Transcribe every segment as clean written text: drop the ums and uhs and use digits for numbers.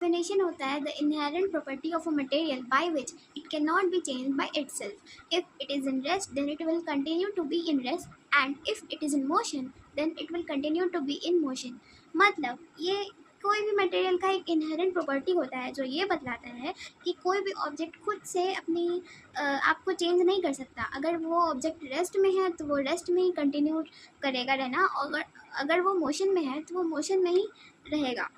Definition होता है the inherent property of a material by which it can not be change by itself. If it is in rest then it will continue to be in rest, and if it is in motion then it will continue to be in motion. मतलब ये कोई भी material का एक inherent property होता है जो ये बतलाता है कि कोई भी ऑब्जेक्ट खुद से अपनी आपको चेंज नहीं कर सकता। अगर वो ऑब्जेक्ट रेस्ट में है तो वो रेस्ट में ही कंटिन्यू करेगा रहना, और अगर वो मोशन में है तो वो मोशन में ही रहेगा।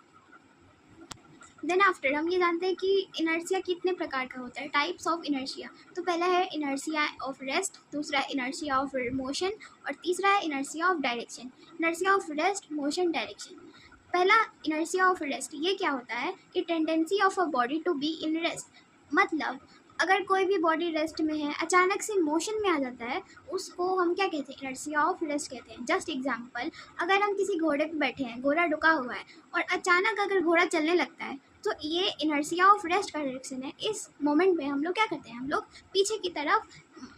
देन आफ्टर हम ये जानते हैं कि इनर्शिया कितने प्रकार का होता है, टाइप्स ऑफ इनर्शिया। तो पहला है इनर्शिया ऑफ रेस्ट, दूसरा इनर्शिया ऑफ मोशन, और तीसरा है inertia of direction. Inertia of rest, motion, direction. पहला इनर्शिया ऑफ रेस्ट, ये क्या होता है कि tendency of a body to be in rest. मतलब अगर कोई भी बॉडी रेस्ट में है अचानक से मोशन में आ जाता है, उसको हम क्या कहते हैं, इनर्शिया ऑफ रेस्ट कहते हैं। जस्ट एग्जांपल, अगर हम किसी घोड़े पे बैठे हैं, घोड़ा रुका हुआ है और अचानक अगर घोड़ा चलने लगता है तो ये इनर्शिया ऑफ रेस्ट का डायरेक्शन है। इस मोमेंट में हम लोग क्या करते हैं, हम लोग पीछे की तरफ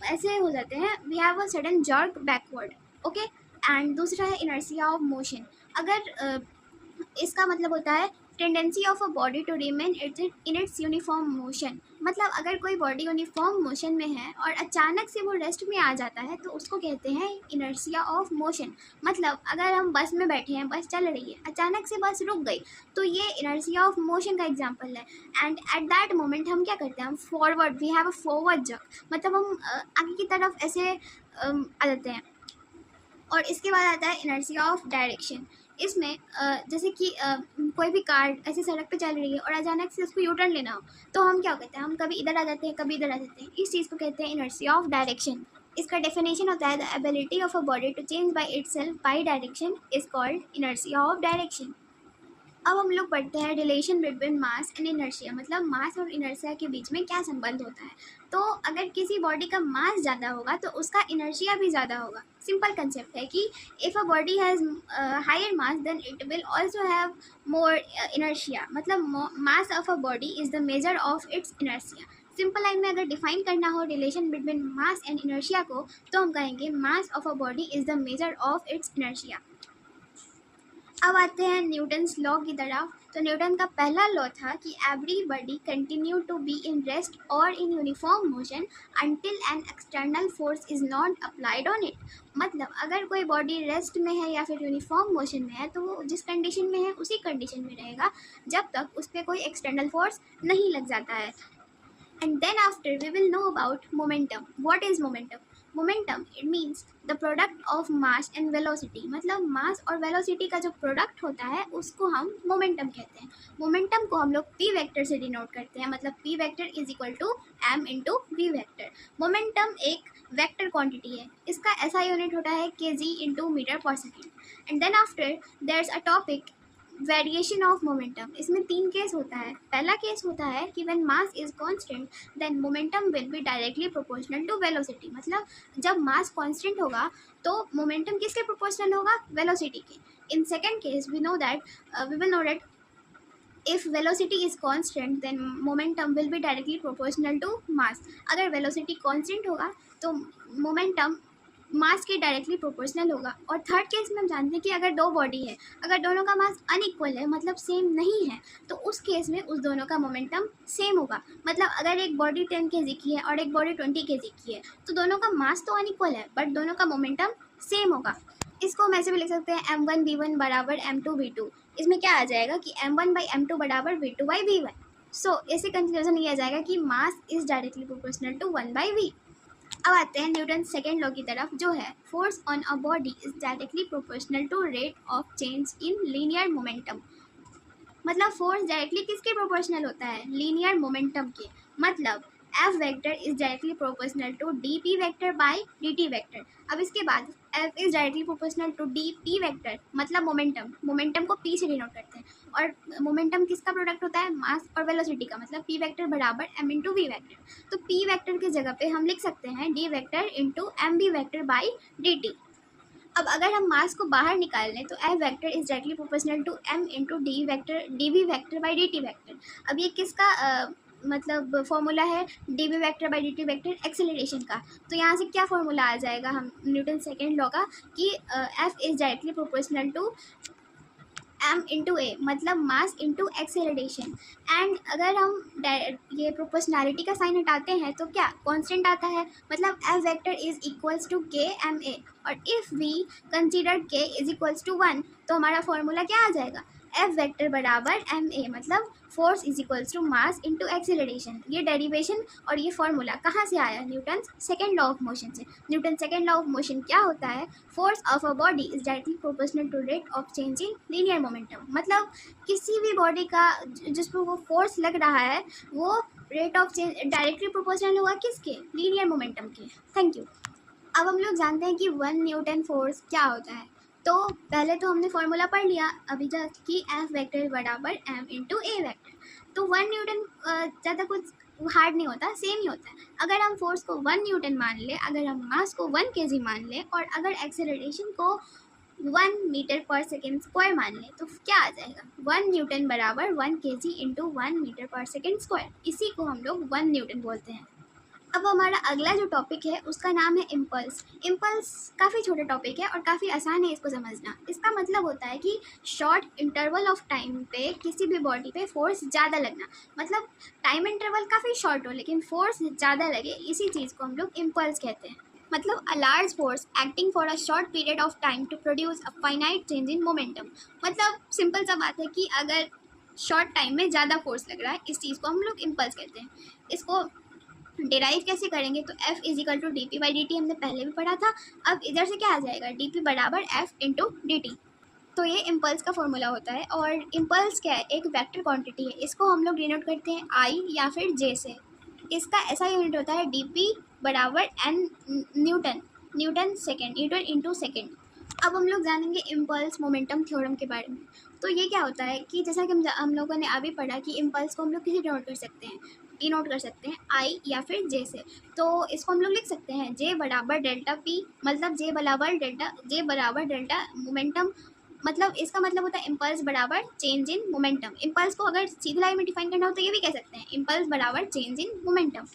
ऐसे हो जाते हैं, we have a sudden jerk backward, okay. And दूसरा है इनर्शिया ऑफ मोशन। अगर इसका मतलब होता है tendency of a body to remain in its uniform motion. मतलब अगर कोई बॉडी यूनिफॉर्म मोशन में है और अचानक से वो रेस्ट में आ जाता है तो उसको कहते हैं इनर्शिया ऑफ मोशन। मतलब अगर हम बस में बैठे हैं, बस चल रही है, अचानक से बस रुक गई, तो ये इनर्शिया ऑफ मोशन का एग्जांपल है। एंड एट दैट मोमेंट हम क्या करते हैं, हम forward, we have a forward jerk. मतलब हम आगे की तरफ ऐसे आ जाते हैं। और इसके बाद आता है इनर्शिया ऑफ डायरेक्शन। इसमें जैसे कि कोई भी कार ऐसे सड़क पे चल रही है और अचानक से उसको यू टर्न लेना हो, तो हम क्या कहते हैं, हम कभी इधर आ जाते हैं, कभी इधर आ जाते हैं। इस चीज़ को कहते हैं इनर्शिया ऑफ डायरेक्शन। इसका डेफिनेशन होता है the ability of a body to change by itself by direction is called inertia of direction. अब हम लोग पढ़ते हैं relation between mass and inertia. मतलब मास और इनर्शिया के बीच में क्या संबंध होता है। तो अगर किसी बॉडी का मास ज़्यादा होगा तो उसका इनर्शिया भी ज़्यादा होगा। सिंपल कंसेप्ट है कि if a body has higher mass then it will also have more inertia. मतलब mass of a body is the measure of its inertia. Simple line में अगर डिफाइन करना हो relation between mass and inertia को, तो हम कहेंगे mass of a body is the measure of its inertia. अब आते हैं न्यूटन्स लॉ की तरफ। तो न्यूटन का पहला लॉ था कि every body continue to be in rest और in uniform motion until an external force is not applied on it. मतलब अगर कोई बॉडी रेस्ट में है या फिर यूनिफॉर्म मोशन में है तो वो जिस कंडीशन में है उसी कंडीशन में रहेगा जब तक उस पर कोई एक्सटर्नल फोर्स नहीं लग जाता है। And then after we will know about momentum. What is momentum? Momentum, it means the product of mass and velocity. मतलब mass और velocity का जो product होता है उसको हम momentum कहते हैं। momentum को हम लोग p vector से denote करते हैं। मतलब p vector is equal to m into v vector। momentum एक vector quantity है, इसका SI unit होता है kg into meter per second। And then after there's a topic variation of momentum. इसमें 3 केस होता है। पहला केस होता है कि when mass is constant then momentum will be directly proportional to velocity. मतलब जब मास कांस्टेंट होगा तो मोमेंटम किसके प्रोपोर्शनल होगा, वेलोसिटी के। In second case we will know that if velocity is constant then momentum will be directly proportional to mass। अगर velocity constant होगा तो momentum मास के डायरेक्टली प्रोपोर्शनल होगा। और थर्ड केस में हम जानते हैं कि अगर दो बॉडी है, अगर दोनों का मास अनइक्वल है, मतलब सेम नहीं है, तो उस केस में उस दोनों का मोमेंटम सेम होगा। मतलब अगर एक बॉडी 10 kg की है और एक बॉडी 20 kg की है तो दोनों का मास तो अनइक्वल है बट दोनों का मोमेंटम सेम होगा। इसको हम ऐसे भी लिख सकते हैं m1v1 बराबर m2v2। इसमें क्या आ जाएगा कि m1/m2 बराबर v2 by v1। सो ऐसे कंक्लूजन ये आ जाएगा कि mass is directly proportional to 1/v। अब आते हैं न्यूटन सेकेंड लॉ की तरफ, जो है force on a body is directly proportional to rate of change in linear momentum. मतलब फोर्स डायरेक्टली किसके प्रोपोर्शनल होता है, लीनियर मोमेंटम के। मतलब F vector is directly proportional to dp vector by dt vector. अब इसके बाद F is directly proportional to dp vector, मतलब मोमेंटम। मोमेंटम को p से डिनोट करते हैं और मोमेंटम किसका प्रोडक्ट होता है, मास और वेलोसिटी का। मतलब p वेक्टर बराबर m इंटू वी वेक्टर। तो p वेक्टर की जगह पे हम लिख सकते हैं d vector into M V vector by dt। अब अगर हम मास को बाहर निकाल लें तो F vector is directly proportional to m into D vector dv vector by dt vector. अब ये किसका मतलब फॉर्मूला है, dv vector by dt vector acceleration का। तो यहाँ से क्या फॉर्मूला आ जाएगा हम न्यूटन सेकेंड लॉ का कि F is directly proportional to m into a, मतलब मास इंटू एक्सेलरेशन। एंड अगर हम ये प्रोपोर्शनैलिटी का साइन हटाते हैं तो क्या कांस्टेंट आता है, मतलब F vector is equals to K M ए। और if we consider K is equals to 1 तो हमारा फॉर्मूला क्या आ जाएगा, एफ वेक्टर बराबर एम ए, मतलब force is equals to mass into acceleration. ये डेरिवेशन और ये फॉर्मूला कहाँ से आया, Newton second law of motion से। Newton second law of motion क्या होता है, force of a body is directly proportional to rate of change in linear momentum. मतलब किसी भी बॉडी का जिसको वो फोर्स लग रहा है वो rate of change directly proportional होगा किसके, लीनियर मोमेंटम के। Thank you. अब हम लोग जानते हैं कि 1 न्यूटन फोर्स क्या होता है। तो पहले तो हमने फॉर्मूला पढ़ लिया अभी जस्ट कि एफ वेक्टर बराबर एम इंटू ए वेक्टर। तो 1 न्यूटन ज़्यादा कुछ हार्ड नहीं होता, सेम ही होता है। अगर हम फोर्स को 1 न्यूटन मान ले, अगर हम मास को 1 केजी मान ले, और अगर एक्सेलरेशन को 1 मीटर पर सेकेंड स्क्वायर मान ले, तो क्या आ जाएगा, 1 न्यूटन बराबर 1 केजी इंटू 1 मीटर पर सेकेंड स्क्वायर। इसी को हम लोग 1 न्यूटन बोलते हैं। अब हमारा अगला जो टॉपिक है उसका नाम है इम्पल्स। इम्पल्स काफ़ी छोटा टॉपिक है और काफ़ी आसान है इसको समझना। इसका मतलब होता है कि शॉर्ट इंटरवल ऑफ टाइम पे किसी भी बॉडी पे फोर्स ज़्यादा लगना, मतलब टाइम इंटरवल काफ़ी शॉर्ट हो लेकिन फोर्स ज़्यादा लगे, इसी चीज़ को हम लोग इम्पल्स कहते हैं। मतलब a large force acting for a short period of time to produce a finite change in momentum. मतलब सिंपल सा बात है कि अगर शॉर्ट टाइम में ज़्यादा फोर्स लग रहा है, इस चीज़ को हम लोग इम्पल्स कहते हैं। इसको डिराइव कैसे करेंगे, तो f is equal to D P by D T हमने पहले भी पढ़ा था। अब इधर से क्या आ जाएगा, डी पी बराबर f इंटू डी टी। तो ये इम्पल्स का फॉर्मूला होता है। और इम्पल्स क्या है, एक वेक्टर क्वांटिटी है। इसको हम लोग डिनोट करते हैं i या फिर j से। इसका ऐसा यूनिट होता है डी पी बराबर n Newton second, Newton into second. अब हम लोग जानेंगे इम्पल्स मोमेंटम थ्योरम के बारे में। तो ये क्या होता है कि जैसा कि हम लोगों ने अभी पढ़ा कि इम्पल्स को हम लोग किसे डिनोट कर सकते हैं आई या फिर जे से। तो इसको हम लोग लिख सकते हैं जे बराबर डेल्टा पी, मतलब जे बराबर डेल्टा मोमेंटम। मतलब इसका मतलब होता है इम्पल्स बराबर चेंज इन मोमेंटम। इम्पल्स को अगर सीधी लाइन में डिफाइन करना हो तो ये भी कह सकते हैं इम्पल्स बराबर चेंज इन मोमेंटम।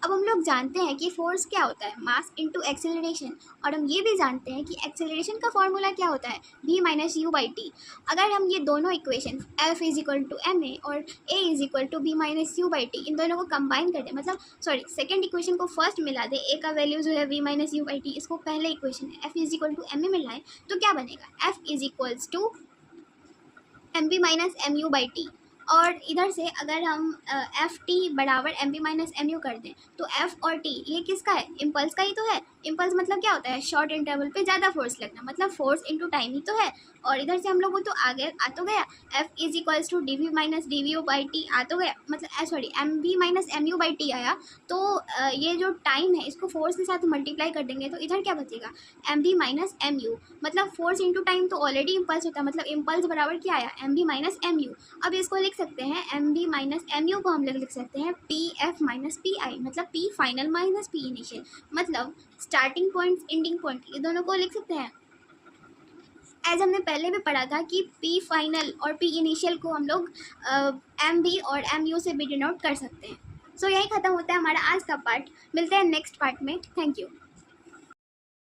अब हम लोग जानते हैं कि फोर्स क्या होता है, मास इंटू एक्सेलरेशन। और हम ये भी जानते हैं कि एक्सेलरेशन का फॉर्मूला क्या होता है, v minus you by t. अगर हम ये दोनों equation f is equal to M A और a is equal to v minus you by t, इन दोनों को कंबाइन कर दें, मतलब सेकंड इक्वेशन को फर्स्ट मिला दे, a का वैल्यू जो है v minus you by T, इसको पहले equation f is equal to M A मिलाएं तो क्या बनेगा, f is equals to M B minus M you by T. और इधर से अगर हम एफ टी बराबर M B minus M U कर दें तो एफ और टी ये किसका है, इम्पल्स का ही तो है। इम्पल्स मतलब क्या होता है, शॉर्ट इंटरवल पे ज़्यादा फोर्स लगना, मतलब फोर्स इनटू टाइम ही तो है। और इधर से हम लोग को तो आगे आ तो गया, F is equals to d v minus d v u by t आ तो गया, मतलब m B minus M you by t आया। तो ये जो टाइम है इसको फोर्स के साथ मल्टीप्लाई कर देंगे तो इधर क्या बचेगा, m B minus M u. मतलब फोर्स इंटू टाइम तो ऑलरेडी इम्पल्स होता है, मतलब इम्पल्स बराबर क्या आया, m B minus M u. अब इसको लिख सकते हैं m B minus M u को हम लोग लिख सकते हैं p f minus p i, मतलब p final minus p initial, मतलब स्टार्टिंग पॉइंट एंडिंग पॉइंट, ये दोनों को लिख सकते हैं। एज हमने पहले भी पढ़ा था कि पी फाइनल और पी इनिशियल को हम लोग एम बी और एम यू से भी डिनोट कर सकते हैं। सो यही खत्म होता है हमारा आज का पार्ट। मिलते हैं नेक्स्ट पार्ट में। Thank you.